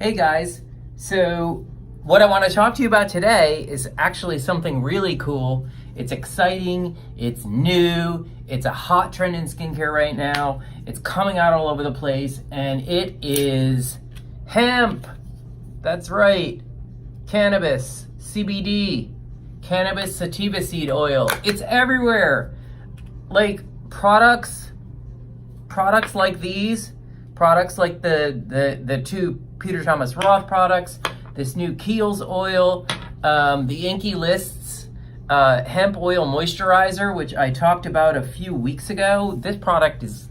Hey guys, so what I want to talk to you about today is actually something really cool. It's exciting, it's new, it's a hot trend in skincare right now. It's coming out all over the place, and it is hemp. That's right, cannabis, CBD, cannabis sativa seed oil. It's everywhere. Like products like these, products like the two Peter Thomas Roth products, this new Kiehls oil, the Inky Lists hemp oil moisturizer, which I talked about a few weeks ago. This product's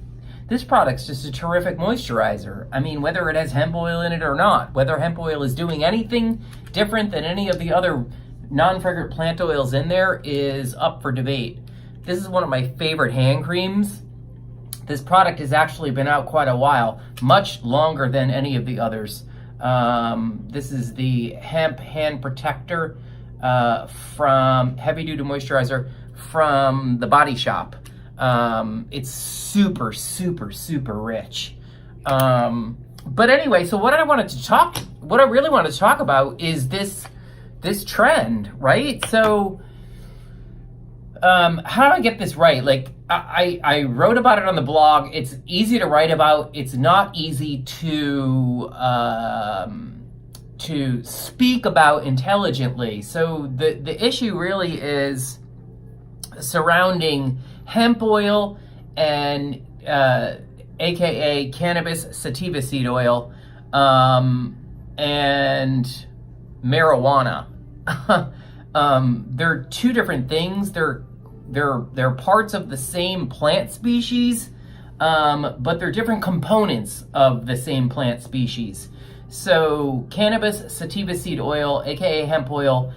just a terrific moisturizer. I mean, whether it has hemp oil in it or not, whether hemp oil is doing anything different than any of the other non-fragrant plant oils in there is up for debate. This is one of my favorite hand creams. This product has actually been out quite a while, much longer than any of the others. This is the hemp hand protector from heavy duty moisturizer from the Body Shop. It's super rich. But anyway, so what I really wanted to talk about is this trend, right? So how do I get this right? Like, I wrote about it on the blog. It's easy to write about. It's not easy to speak about intelligently. So the issue really is surrounding hemp oil and AKA cannabis sativa seed oil and marijuana. They're two different things. They're parts of the same plant species, but they're different components of the same plant species. So cannabis sativa seed oil, aka hemp oil,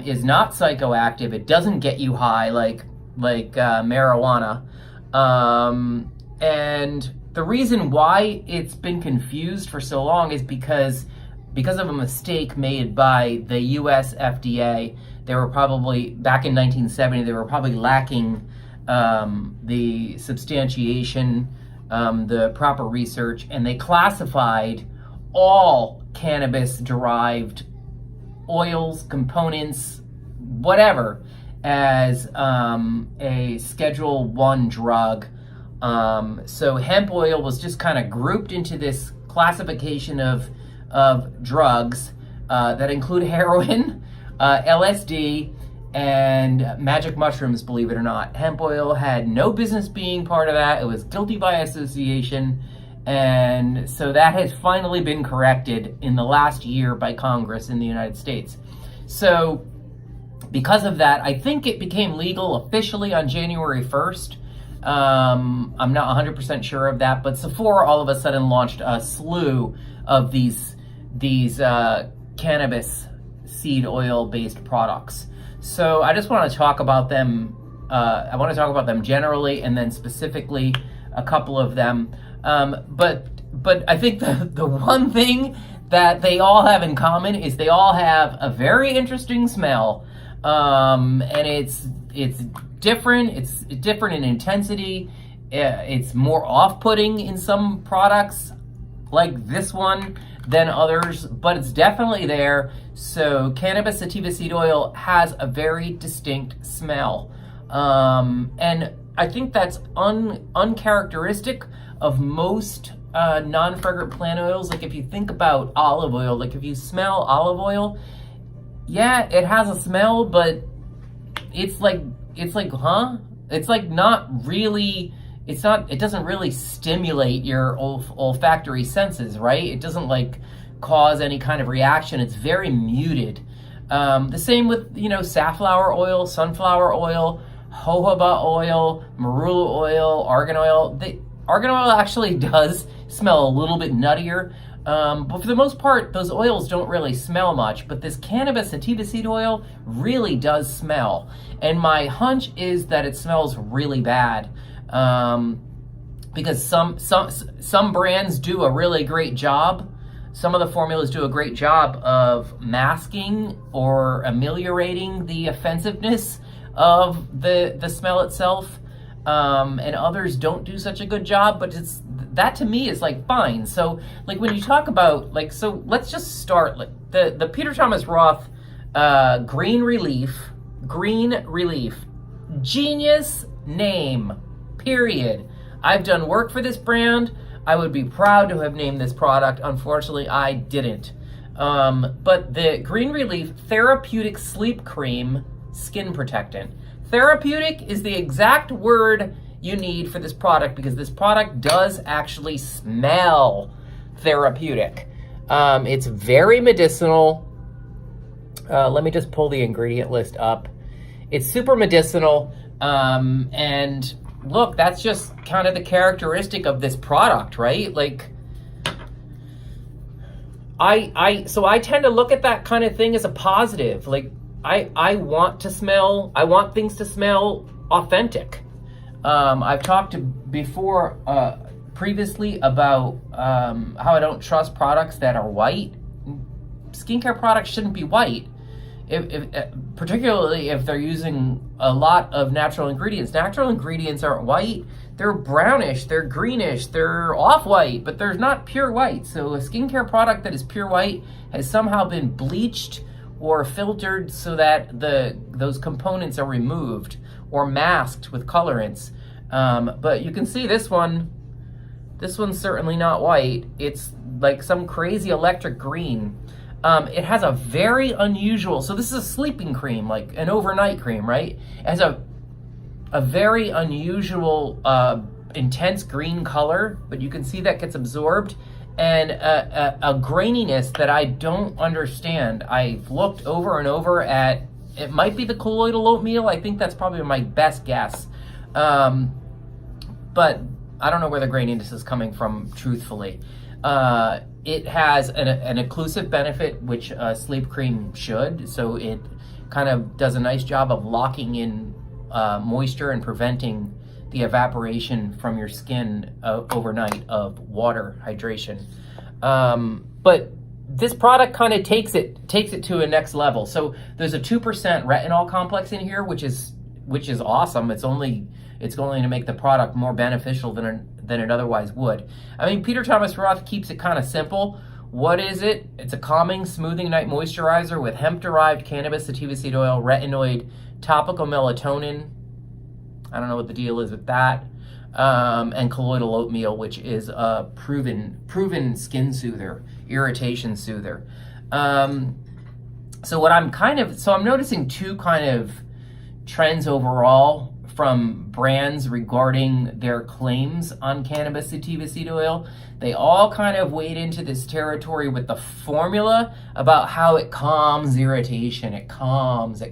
is not psychoactive. It doesn't get you high like marijuana. And the reason why it's been confused for so long is because of a mistake made by the US FDA. They were probably, back in 1970, they were probably lacking the substantiation, the proper research, and they classified all cannabis-derived oils, components, whatever, as a Schedule I drug. So hemp oil was just kind of grouped into this classification of drugs that include heroin, LSD, and magic mushrooms, believe it or not. Hemp oil had no business being part of that. It was guilty by association. And so that has finally been corrected in the last year by Congress in the United States. So because of that, I think it became legal officially on January 1st. I'm not 100% sure of that, but Sephora all of a sudden launched a slew of these cannabis seed oil based products. So I just want to talk about them. I want to talk about them generally and then specifically a couple of them. But I think the one thing that they all have in common is they all have a very interesting smell. And it's different. It's different in intensity. It's more off-putting in some products like this one than others, but it's definitely there. So cannabis sativa seed oil has a very distinct smell. And I think that's uncharacteristic of most non-fragrant plant oils. Like if you think about olive oil, like if you smell olive oil, yeah, it has a smell, but it's like, not really, it doesn't really stimulate your olfactory senses, right? It doesn't like cause any kind of reaction. It's very muted. The same with, safflower oil, sunflower oil, jojoba oil, marula oil, argan oil. Argan oil actually does smell a little bit nuttier, but for the most part, those oils don't really smell much. But this cannabis sativa seed oil really does smell. And my hunch is that it smells really bad. Because some brands do a really great job. Some of the formulas do a great job of masking or ameliorating the offensiveness of the smell itself. And others don't do such a good job, but that to me is like fine. So like when you talk about like, so let's just start like the Peter Thomas Roth Green Relief, genius name, period. I've done work for this brand. I would be proud to have named this product. Unfortunately, I didn't. But the Green Relief Therapeutic Sleep Cream Skin Protectant. Therapeutic is the exact word you need for this product because this product does actually smell therapeutic. It's very medicinal. Let me just pull the ingredient list up. It's super medicinal. And look, that's just kind of the characteristic of this product, right? Like, so I tend to look at that kind of thing as a positive. Like, I want things to smell authentic. I've talked previously about how I don't trust products that are white. Skincare products shouldn't be white, particularly if they're using a lot of natural ingredients. Natural ingredients aren't white. They're brownish, they're greenish, they're off-white, but they're not pure white. So a skincare product that is pure white has somehow been bleached or filtered so that those components are removed or masked with colorants. But you can see this one's certainly not white. It's like some crazy electric green. It has a very unusual, so this is a sleeping cream, like an overnight cream, right? It has a very unusual, intense green color, but you can see that gets absorbed, and a graininess that I don't understand. I've looked over and over at, it might be the colloidal oatmeal. I think that's probably my best guess. But I don't know where the graininess is coming from, truthfully. It has an occlusive benefit, which sleep cream should. So it kind of does a nice job of locking in moisture and preventing the evaporation from your skin overnight of water hydration. But this product kind of takes it to a next level. So there's a 2% retinol complex in here, which is awesome. It's going to make the product more beneficial than it otherwise would. I mean, Peter Thomas Roth keeps it kind of simple. What is it? It's a calming, smoothing night moisturizer with hemp-derived cannabis sativa seed oil, retinoid, topical melatonin. I don't know what the deal is with that. And colloidal oatmeal, which is a proven skin soother, irritation soother. So I'm noticing two kind of trends overall from brands regarding their claims on cannabis sativa seed oil. They all kind of wade into this territory with the formula about how it calms irritation. It calms,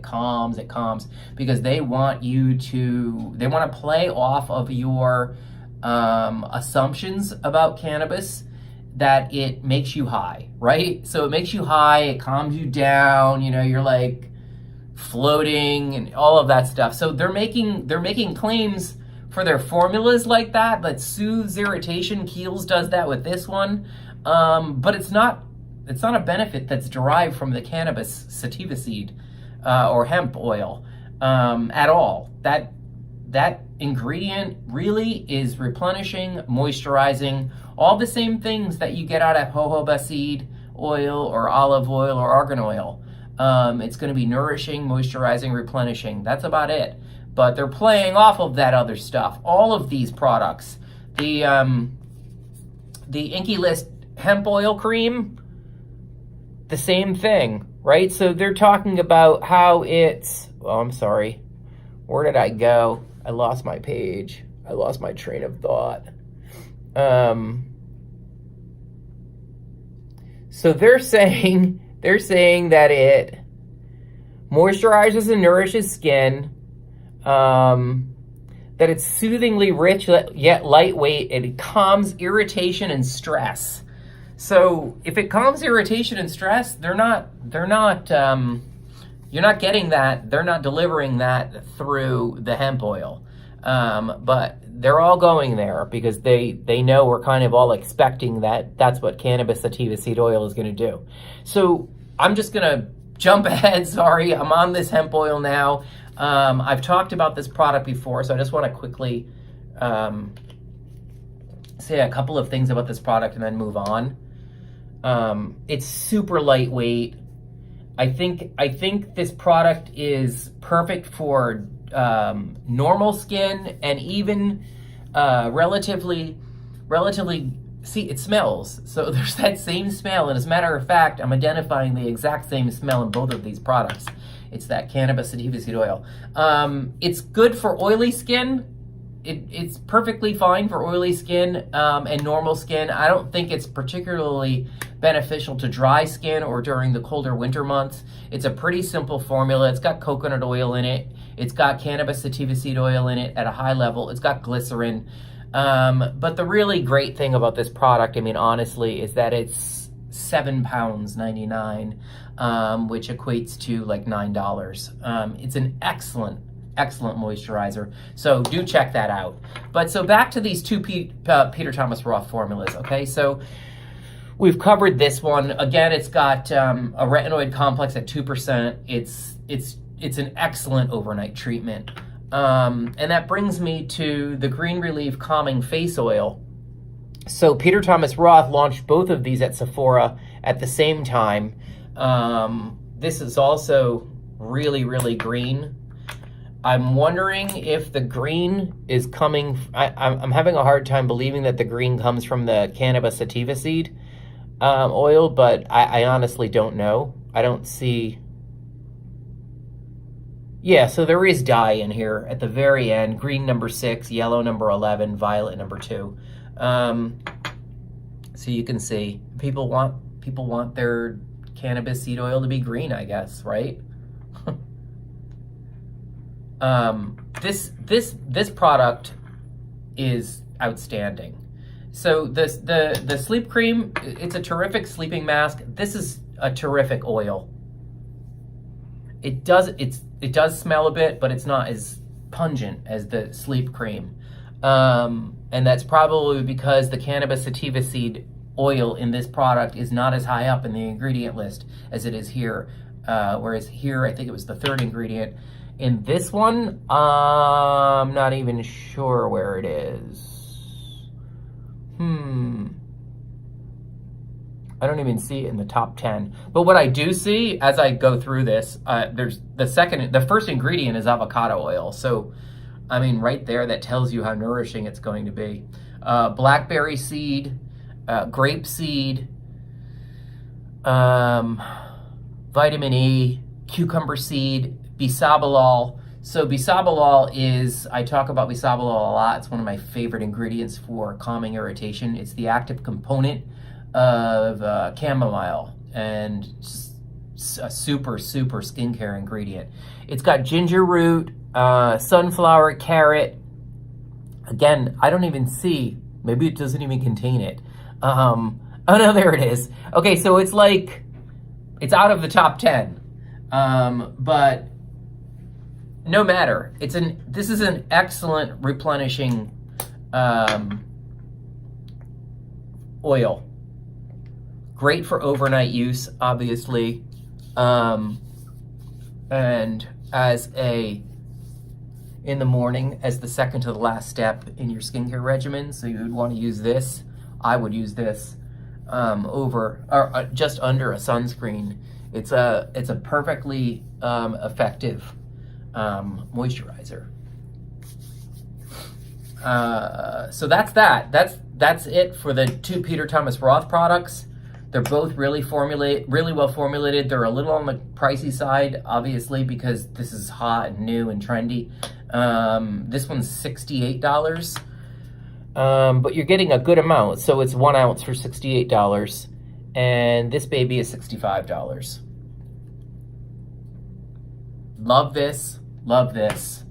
because they want to play off of your assumptions about cannabis that it makes you high, right? So it makes you high, it calms you down, you're like floating and all of that stuff. So they're making claims for their formulas like that soothes irritation. Kiehls does that with this one, but it's not a benefit that's derived from the cannabis sativa seed or hemp oil at all. That ingredient really is replenishing, moisturizing, all the same things that you get out of jojoba seed oil or olive oil or argan oil. It's going to be nourishing, moisturizing, replenishing. That's about it. But they're playing off of that other stuff. All of these products, the Inky List hemp oil cream, the same thing, right? So they're talking about how it's, oh, I'm sorry. Where did I go? I lost my page. I lost my train of thought. So they're saying that it moisturizes and nourishes skin, that it's soothingly rich yet lightweight, and it calms irritation and stress. So if it calms irritation and stress, you're not getting that, they're not delivering that through the hemp oil. But they're all going there because they know we're kind of all expecting that's what cannabis sativa seed oil is going to do. So I'm just going to jump ahead. Sorry, I'm on this hemp oil now. I've talked about this product before, so I just want to quickly say a couple of things about this product and then move on. It's super lightweight. I think this product is perfect for normal skin and even relatively. See, it smells. So there's that same smell, and as a matter of fact, I'm identifying the exact same smell in both of these products. It's that cannabis sativa seed oil. It's good for oily skin. It's perfectly fine for oily skin and normal skin. I don't think it's particularly beneficial to dry skin or during the colder winter months. It's a pretty simple formula. It's got coconut oil in it. It's got cannabis sativa seed oil in it at a high level. It's got glycerin. But the really great thing about this product, I mean, honestly, is that it's £7.99, which equates to like $9. It's an excellent moisturizer. So do check that out. But so back to these two Peter Thomas Roth formulas. Okay, so we've covered this one. Again, it's got a retinoid complex at 2%. It's an excellent overnight treatment. And that brings me to the Green Relief Calming Face Oil. So Peter Thomas Roth launched both of these at Sephora at the same time. This is also really, really green. I'm wondering if the green is coming. I'm having a hard time believing that the green comes from the cannabis sativa seed oil, but I honestly don't know. I don't see. Yeah, so there is dye in here at the very end. Green number 6, yellow number 11, violet number 2. So you can see people want their cannabis seed oil to be green, I guess, right? This product is outstanding. So the sleep cream, it's a terrific sleeping mask. This is a terrific oil. It does smell a bit, but it's not as pungent as the sleep cream. And that's probably because the cannabis sativa seed oil in this product is not as high up in the ingredient list as it is here. Whereas here, I think it was the 3rd ingredient. In this one, I'm not even sure where it is. I don't even see it in the top 10. But what I do see as I go through this, there's the first ingredient is avocado oil. So, I mean, right there, that tells you how nourishing it's going to be. Blackberry seed, grape seed, vitamin E, cucumber seed, bisabolol. So bisabolol is, I talk about bisabolol a lot. It's one of my favorite ingredients for calming irritation. It's the active component of chamomile and a super skincare ingredient. It's got ginger root, sunflower, carrot. Again, I don't even see, maybe it doesn't even contain it. Oh no, there it is. Okay, so it's like, it's out of the top 10. But no matter, this is an excellent replenishing oil. Great for overnight use, obviously, and in the morning as the second to the last step in your skincare regimen. So you would want to use this. I would use this over or just under a sunscreen. It's a perfectly effective moisturizer. So that's that. That's it for the two Peter Thomas Roth products. They're both really well formulated. They're a little on the pricey side, obviously, because this is hot and new and trendy. This one's $68, but you're getting a good amount. So it's 1 ounce for $68, and this baby is $65. Love this, love this.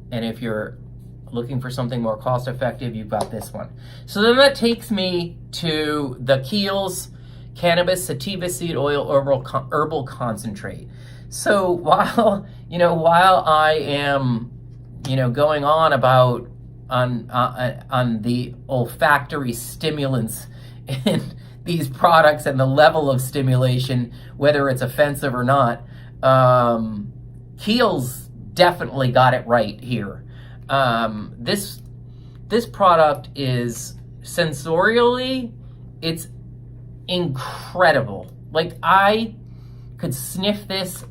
And if you're looking for something more cost-effective, you've got this one. So then that takes me to the Kiehls Cannabis Sativa Seed Oil Herbal Concentrate. So while I am, going on about on the olfactory stimulants in these products and the level of stimulation, whether it's offensive or not, Kiehls definitely got it right here. This product is sensorially, it's incredible. Like, I could sniff this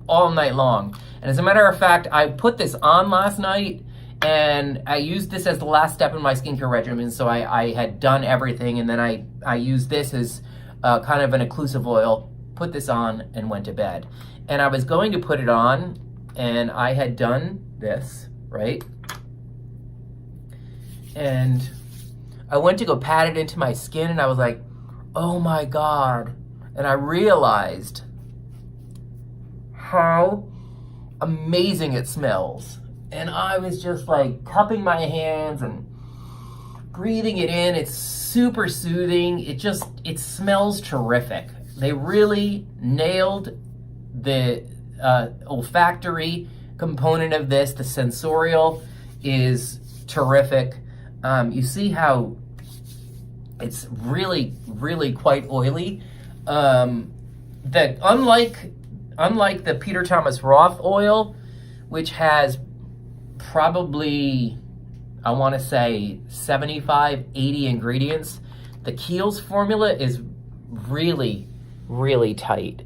all night long. And as a matter of fact, I put this on last night, and I used this as the last step in my skincare regimen. So I had done everything, and then I used this as kind of an occlusive oil, put this on, and went to bed. And I was going to put it on, and I had done this, right? And I went to go pat it into my skin, and I was like, oh my God. And I realized how amazing it smells. And I was just like cupping my hands and breathing it in. It's super soothing. It smells terrific. They really nailed the olfactory component of this. The sensorial is terrific. You see how it's really, really quite oily. That unlike the Peter Thomas Roth oil, which has probably, I want to say 75, 80 ingredients, the Kiehls formula is really, really tight.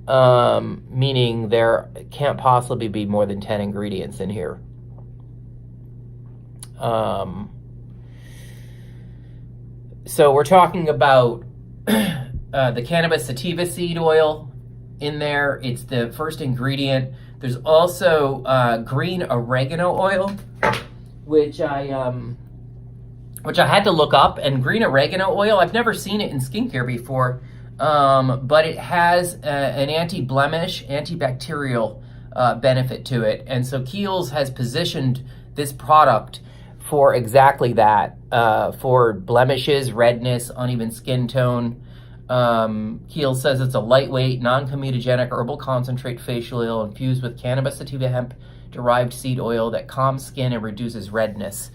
Meaning there can't possibly be more than 10 ingredients in here. So we're talking about the cannabis sativa seed oil in there. It's the first ingredient. There's also green oregano oil, which I had to look up. And green oregano oil, I've never seen it in skincare before, but it has an anti-blemish, antibacterial benefit to it. And so Kiehls has positioned this product for exactly that, for blemishes, redness, uneven skin tone. Kiehls says it's a lightweight, non-comedogenic herbal concentrate facial oil infused with cannabis sativa hemp derived seed oil that calms skin and reduces redness.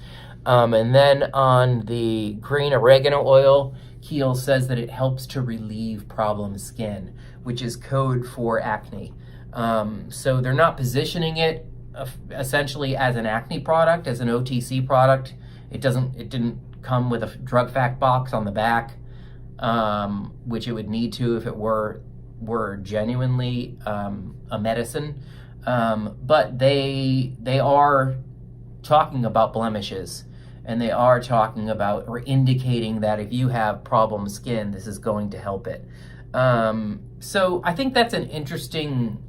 And then on the green oregano oil, Kiehls says that it helps to relieve problem skin, which is code for acne. So they're not positioning it essentially as an acne product, as an OTC product. It didn't come with a drug fact box on the back, which it would need to if it were genuinely a medicine. But they are talking about blemishes, and they are talking about or indicating that if you have problem skin, this is going to help it. So I think that's an interesting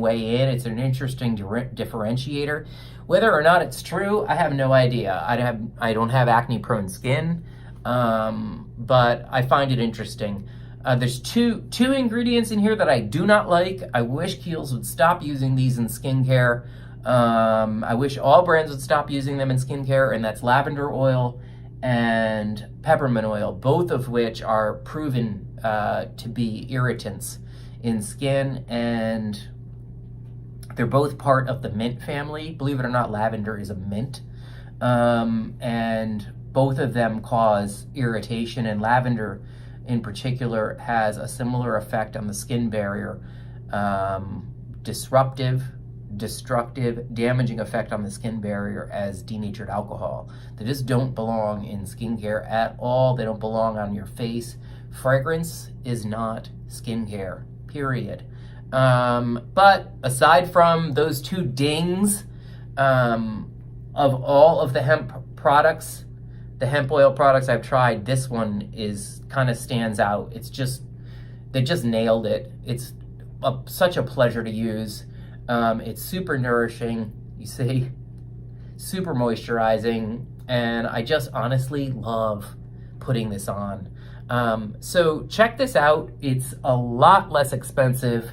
way in. It's an interesting differentiator. Whether or not it's true, I have no idea. I don't have acne prone skin, but I find it interesting. There's two ingredients in here that I do not like. I wish Kiehls would stop using these in skincare. I wish all brands would stop using them in skincare, and that's lavender oil and peppermint oil, both of which are proven to be irritants in skin, and they're both part of the mint family. Believe it or not, lavender is a mint, and both of them cause irritation, and lavender in particular has a similar effect on the skin barrier, disruptive, destructive, damaging effect on the skin barrier as denatured alcohol. They just don't belong in skincare at all. They don't belong on your face. Fragrance is not skincare, period. But aside from those two dings, of all of the hemp products, the hemp oil products I've tried, this one is kind of stands out. They just nailed it. It's such a pleasure to use. It's super nourishing, you see, super moisturizing, and I just honestly love putting this on. So check this out. It's a lot less expensive,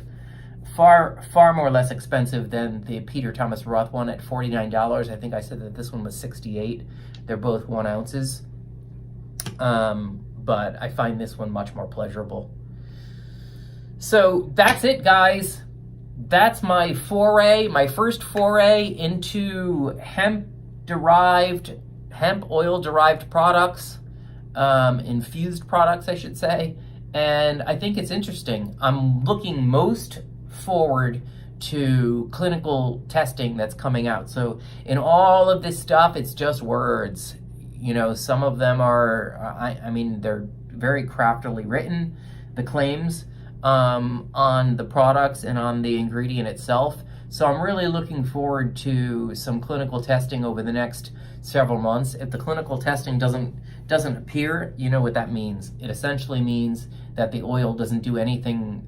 far more less expensive than the Peter Thomas Roth one at $49. I think I said that this one was $68. They're both 1 ounces. But I find this one much more pleasurable. So that's it, guys. That's my first foray into hemp oil derived products, infused products, I should say. And I think it's interesting. I'm looking most forward to clinical testing that's coming out. So in all of this stuff, it's just words. You know, some of them are, I mean, they're very craftily written, the claims on the products and on the ingredient itself. So I'm really looking forward to some clinical testing over the next several months. If the clinical testing doesn't appear, you know what that means. It essentially means that the oil doesn't do anything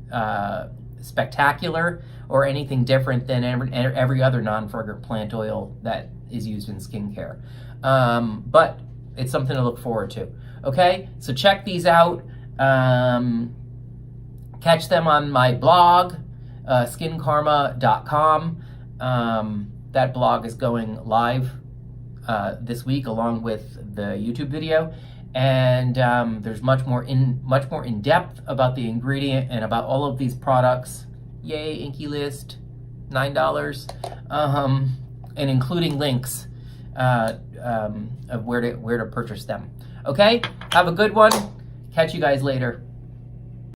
spectacular or anything different than every other non-fragrant plant oil that is used in skincare. But it's something to look forward to. Okay, so check these out. Catch them on my blog, SKINCARMA.com. That blog is going live this week along with the YouTube video, and there's much more in depth about the ingredient and about all of these products. Yay, Inky List, $9, and including links of where to purchase them. Okay, have a good one. Catch you guys later.